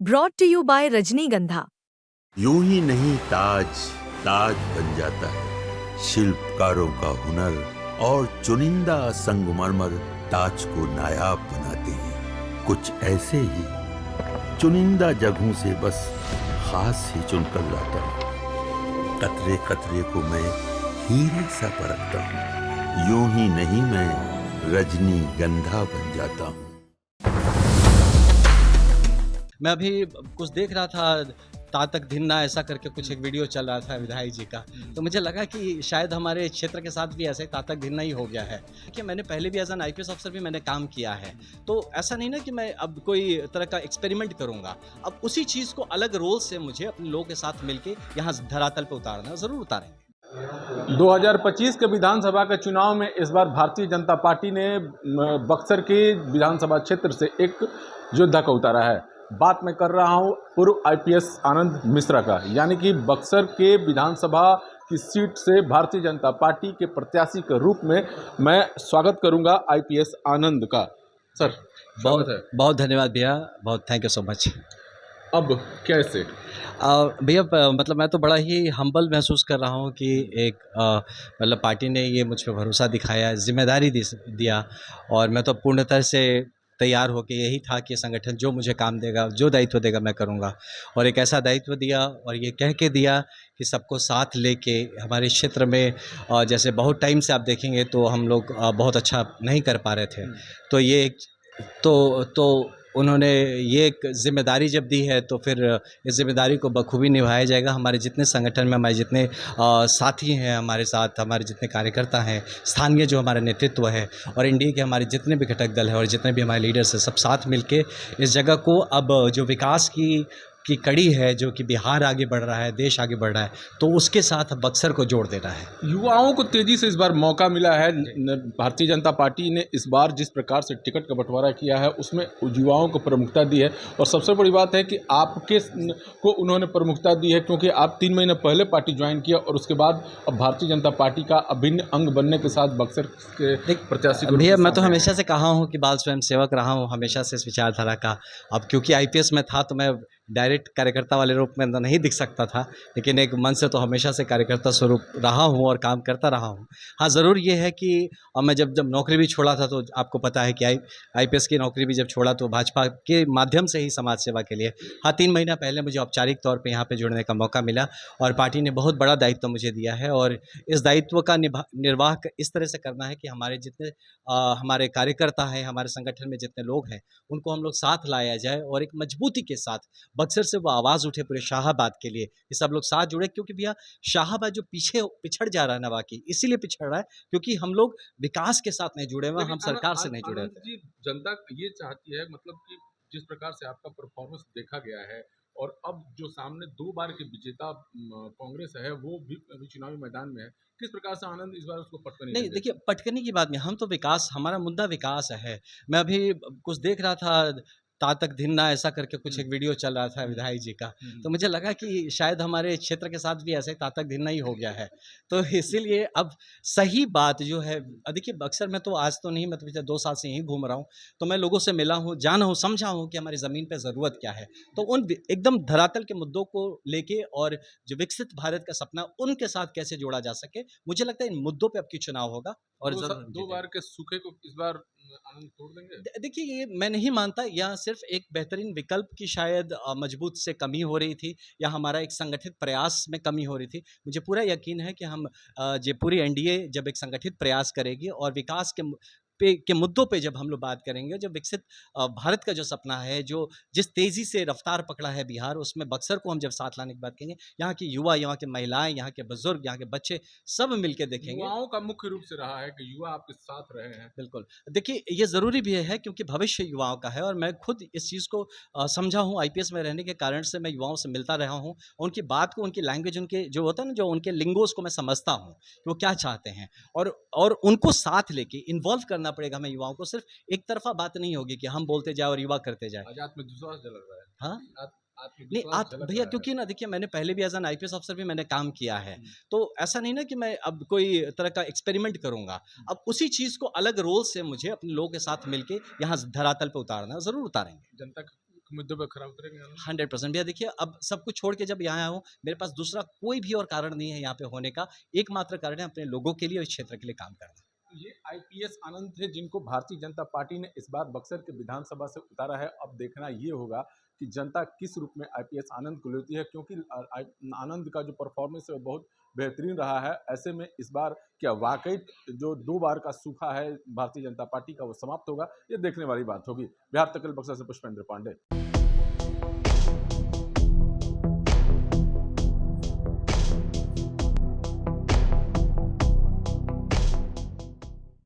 Brought to you bye रजनीगंधा। यूं ही नहीं ताज ताज बन जाता है, शिल्पकारों का हुनर और चुनिंदा संगमरमर ताज को नायाब बनाते हैं। कुछ ऐसे ही चुनिंदा जगहों से बस खास ही चुनकर लाता हूँ। कतरे कतरे को मैं हीरे सा परखता हूँ। यूं ही नहीं मैं रजनीगंधा बन जाता हूँ। मैं अभी कुछ देख रहा था, तातक धिन्ना ऐसा करके कुछ एक वीडियो चल रहा था विधायक जी का, तो मुझे लगा कि शायद हमारे क्षेत्र के साथ भी ऐसे तातक धिन्ना ही हो गया है कि मैंने पहले भी एज एन आईपीएस अफसर भी मैंने काम किया है। तो ऐसा नहीं ना कि मैं अब कोई तरह का एक्सपेरिमेंट करूंगा, अब उसी चीज़ को अलग रोल से मुझे अपने लोगों के साथ मिलके यहाँ धरातल पर उतारना, ज़रूर उतारेंगे। 2025 के विधानसभा के चुनाव में इस बार भारतीय जनता पार्टी ने बक्सर के विधानसभा क्षेत्र से एक योद्धा को उतारा है। बात मैं कर रहा हूं पूर्व आईपीएस आनंद मिश्रा का, यानी कि बक्सर के विधानसभा की सीट से भारतीय जनता पार्टी के प्रत्याशी के रूप में मैं स्वागत करूंगा आईपीएस आनंद का। सर बहुत धन्यवाद भैया, बहुत थैंक यू सो मच। अब कैसे भैया मतलब मैं तो बड़ा ही हम्बल महसूस कर रहा हूँ कि एक मतलब पार्टी ने ये मुझ पर भरोसा दिखाया, जिम्मेदारी दिया, और मैं तो पूर्णतः से तैयार होकर यही था कि संगठन जो मुझे काम देगा, जो दायित्व देगा मैं करूँगा। और एक ऐसा दायित्व दिया और ये कह के दिया कि सबको साथ लेके हमारे क्षेत्र में जैसे बहुत टाइम से आप देखेंगे तो हम लोग बहुत अच्छा नहीं कर पा रहे थे, तो ये एक तो उन्होंने ये एक ज़िम्मेदारी जब दी है तो फिर इस ज़िम्मेदारी को बखूबी निभाया जाएगा। हमारे जितने संगठन में हमारे जितने साथी हैं हमारे साथ, हमारे जितने कार्यकर्ता हैं, स्थानीय जो हमारा नेतृत्व है और एनडीए के हमारे जितने भी घटक दल हैं और जितने भी हमारे लीडर्स हैं, सब साथ मिलके इस जगह को अब जो विकास की कड़ी है, जो कि बिहार आगे बढ़ रहा है, देश आगे बढ़ रहा है, तो उसके साथ बक्सर को जोड़ देना है। युवाओं को तेजी से इस बार मौका मिला है। भारतीय जनता पार्टी ने इस बार जिस प्रकार से टिकट का बंटवारा किया है उसमें युवाओं को प्रमुखता दी है, और सबसे बड़ी बात है कि आपके को उन्होंने प्रमुखता दी है क्योंकि आप 3 महीने पहले पार्टी ज्वाइन किया और उसके बाद अब भारतीय जनता पार्टी का अभिन्न अंग बनने के साथ बक्सर के प्रत्याशी को। भैया मैं तो हमेशा से कहा हूँ कि बाल स्वयं सेवक रहा हूँ हमेशा से इस विचारधारा का। अब क्योंकि आईपीएस में था तो मैं डायरेक्ट कार्यकर्ता वाले रूप में नहीं दिख सकता था, लेकिन एक मन से तो हमेशा से कार्यकर्ता स्वरूप रहा हूँ और काम करता रहा हूँ। हाँ, ज़रूर ये है कि मैं जब नौकरी भी छोड़ा था तो आपको पता है कि आईपीएस की नौकरी भी जब छोड़ा तो भाजपा के माध्यम से ही समाज सेवा के लिए, हाँ 3 महीना पहले मुझे औपचारिक तौर पर यहाँ पर जुड़ने का मौका मिला और पार्टी ने बहुत बड़ा दायित्व मुझे दिया है, और इस दायित्व का निर्वाह इस तरह से करना है कि हमारे जितने हमारे कार्यकर्ता हैं, हमारे संगठन में जितने लोग हैं, उनको हम लोग साथ लाया जाए और एक मजबूती के साथ बक्सर से वो आवाज़ उठे पूरे शाहाबाद के लिए कि सब लोग साथ जुड़े। क्योंकि भैया शाहाबाद जो पिछड़ जा रहा है ना, वाकई इसीलिए पिछड़ रहा है क्योंकि हम लोग विकास के साथ नहीं जुड़े हुए, हम सरकार से नहीं जुड़े हुए। जनता ये चाहती है, मतलब कि जिस प्रकार से आपका परफॉर्मेंस देखा गया है और अब जो सामने 2 बार के विजेता कांग्रेस है वो भी अभी चुनावी मैदान में है, किस प्रकार से आनंद इस बार उसको पटकने नहीं, देखिए पटकने की बात नहीं, हम तो विकास, हमारा मुद्दा विकास है। मैं अभी कुछ देख रहा था, तातक धिन्ना ऐसा करके कुछ एक वीडियो चल रहा था विधायक जी का, तो मुझे लगा कि शायद हमारे क्षेत्र के साथ भी ऐसे तातक धिन्ना ही हो गया है। तो इसीलिए अब सही बात जो है, देखिए बक्सर में तो आज तो नहीं, मैं तो पिछले 2 साल से यहीं घूम रहा हूँ, तो मैं लोगों से मिला हूँ, जाना हूँ, समझा हूँ कि हमारी ज़मीन पे ज़रूरत क्या है। तो उन एकदम धरातल के मुद्दों को लेके और जो विकसित भारत का सपना उनके साथ कैसे जोड़ा जा सके, मुझे लगता है इन मुद्दों पे अब की चुनाव होगा और 2 बार के सूखे को इस बार आनंद तोड़ देंगे। देखिए ये मैं नहीं मानता, यह सिर्फ एक बेहतरीन विकल्प की शायद मजबूत से कमी हो रही थी या हमारा एक संगठित प्रयास में कमी हो रही थी। मुझे पूरा यकीन है कि हम जो पूरी एनडीए जब एक संगठित प्रयास करेगी और विकास के मुद्दों पे जब हम लोग बात करेंगे, जब विकसित भारत का जो सपना है, जो जिस तेज़ी से रफ्तार पकड़ा है बिहार, उसमें बक्सर को हम जब साथ लाने की बात करेंगे, यहाँ की युवा, यहाँ की महिलाएं, यहाँ के बुजुर्ग, यहाँ के बच्चे सब मिलके देखेंगे। युवाओं का मुख्य रूप से रहा है कि युवा आपके साथ रहे हैं। बिल्कुल, देखिए ये ज़रूरी भी है क्योंकि भविष्य युवाओं का है और मैं खुद इस चीज़ को समझा हूँ, आईपीएस में रहने के कारण से मैं युवाओं से मिलता रहा हूँ, उनकी बात को, उनकी लैंग्वेज, उनके जो होता है ना, जो उनके लिंगोस को मैं समझता हूँ कि वो क्या चाहते हैं, और उनको साथ लेके इन्वॉल्व करना पड़ेगा हमें युवाओं को। सिर्फ एक तरफा बात नहीं होगी कि हम बोलते जाए और युवा करते जाए। आज आत्मविश्वास झलक रहा है। हाँ, नहीं आत्मविश्वास झलक भैया, रहा है। क्योंकि ना देखिए मैंने पहले भी एज एन आईपीएस अफसर भी मैंने काम किया है, तो ऐसा नहीं ना कि मैं अब कोई तरह का एक्सपेरिमेंट करूंगा, अब उसी चीज़ को अलग रोल से मुझे अपने लोगों के साथ मिलके यहाँ धरातल पे उतारना, ज़रूर उतारेंगे। जनता मुद्दों पर खरा उतरेंगे आनंद? 100% भैया देखिए, अब सब कुछ छोड़ के जब यहाँ आया हूँ, मेरे पास दूसरा कोई भी और कारण नहीं है यहाँ पे होने का। एकमात्र कारण है अपने लोगों के लिए और इस क्षेत्र के लिए काम करना। ये आईपीएस आनंद थे जिनको भारतीय जनता पार्टी ने इस बार बक्सर के विधानसभा से उतारा है। अब देखना ये होगा कि जनता किस रूप में आईपीएस आनंद को लेती है, क्योंकि आनंद का जो परफॉर्मेंस है वो बहुत बेहतरीन रहा है। ऐसे में इस बार क्या वाकई जो 2 बार का सूखा है भारतीय जनता पार्टी का वो समाप्त होगा, ये देखने वाली बात होगी। बिहार तक बक्सर से पुष्पेंद्र पांडे।